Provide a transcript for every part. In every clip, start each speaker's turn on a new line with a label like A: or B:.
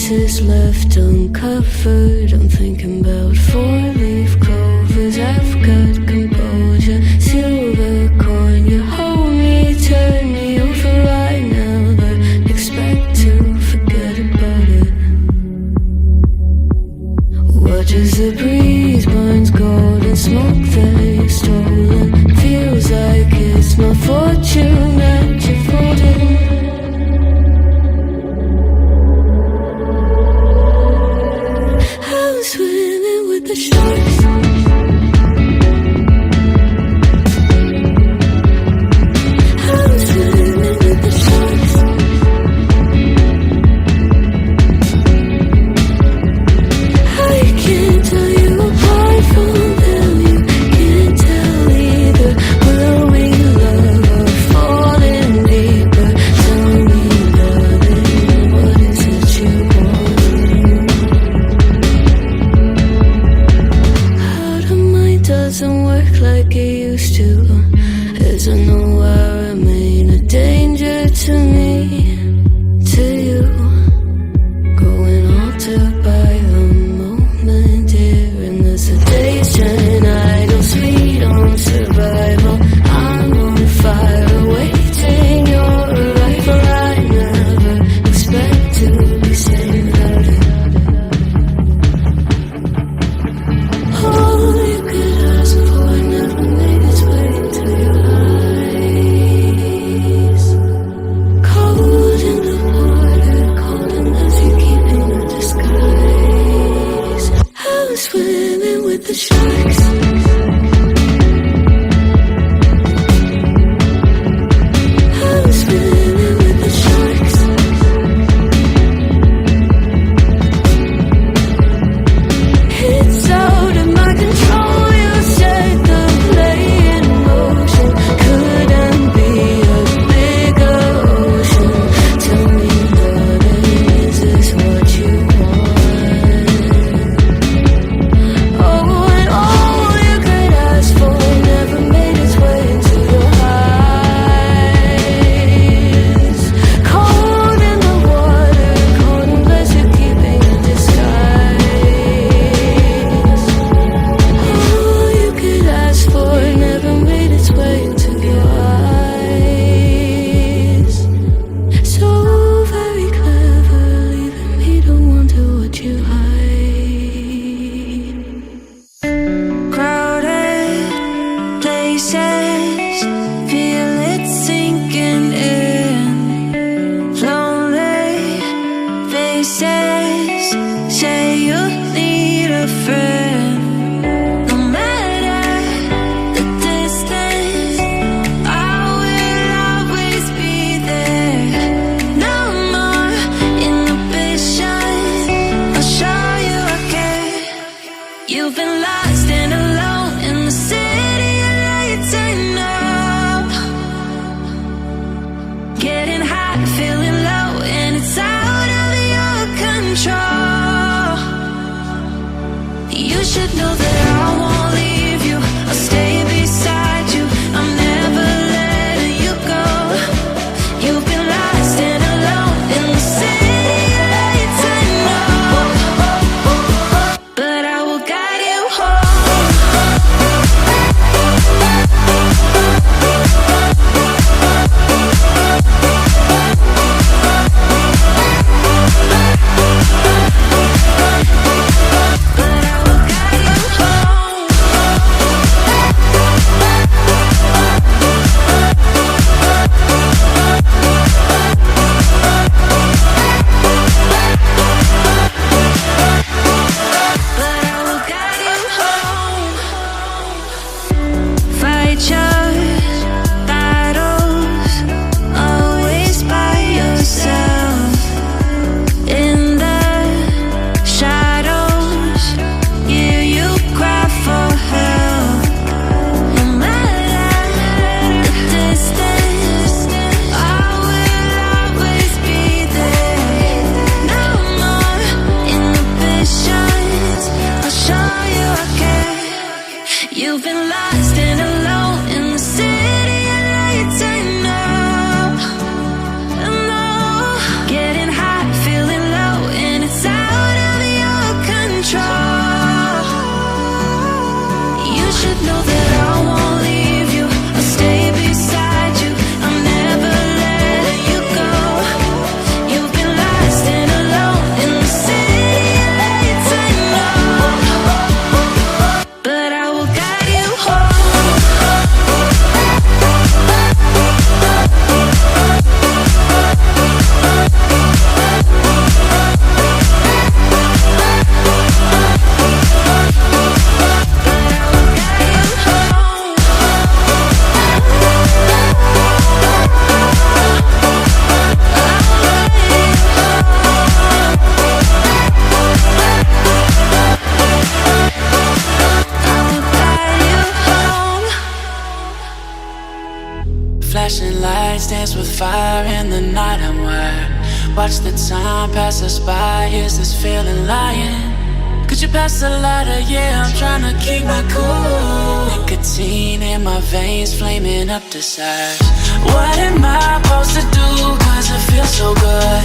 A: pieces left uncovered. I'm thinking about four-leaf clovers. I've got composure, silver coin. You hold me, turn me over right now, but expect to forget about it. Watch as the breeze burns gold and smoke that you've stolen. Feels like it's my fortune that you're folding. I'm swimming with the sharks. I'm swimming with the sharks. I can't tell you apart from them. You can't tell either. Will we love or fall in deeper? Tell me, darling, what is it you want? How the mind doesn't work like it used to. As I know I remain a danger to me, to you. Going altered by the moment, here in the sedation. Idle, sweet on survival. I'm on fire, waiting your arrival. I never expect to be saying without it. All you could ask for never made its way to your eyes. Cold in the water, calling as you keep in a disguise. I'm swimming with the sharks. I'm swimming with the sharks. It's out of my control. You set the play in motion. Couldn't be a bigger ocean. Tell me, darling, is this what you want? Oh, and all you could ask for never made its way into your eyes. Cold in the water, cold unless you're keeping a disguise. All you could ask for never made its way into your eyes. So very clever, leaving me to wonder what you hide. Crowded places, feel it sinking in. Lonely faces, say you need a friend. No matter the distance, I will always be there. No more inhibition, I'll show you I care. You've been lost and alone in the city of lights, I know. Getting high, feeling low, and it's out of your control. You should know that I won't leave you. I'll stay beside you. I'm never letting you go. You've been lost and alone in the city of lights, I know. But I will guide you home. But I will guide you home.
B: dance with fire in the night, I'm wired. Watch the time pass us by, is this feeling lying? Could you pass the lighter? Yeah, I'm trying to keep my cool. Nicotine in my veins, flaming up desires. What am I supposed to do? Cause it feels so good.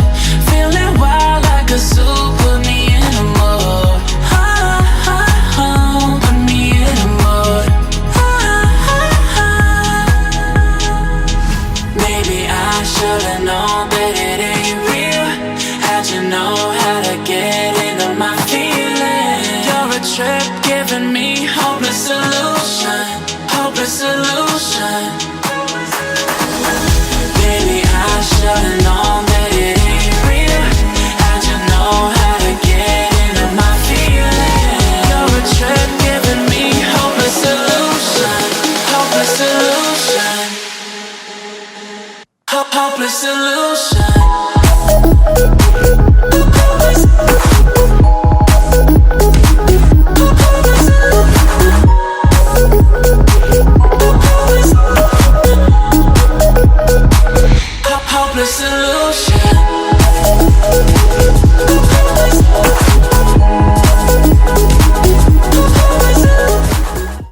B: Feeling wild like a zoo, put me in a mood. Put me in a mood. Maybe I should've known that it ain't real. How'd you know how to get into my feelings? You're a trip giving me hopeless solution. Hopeless solution.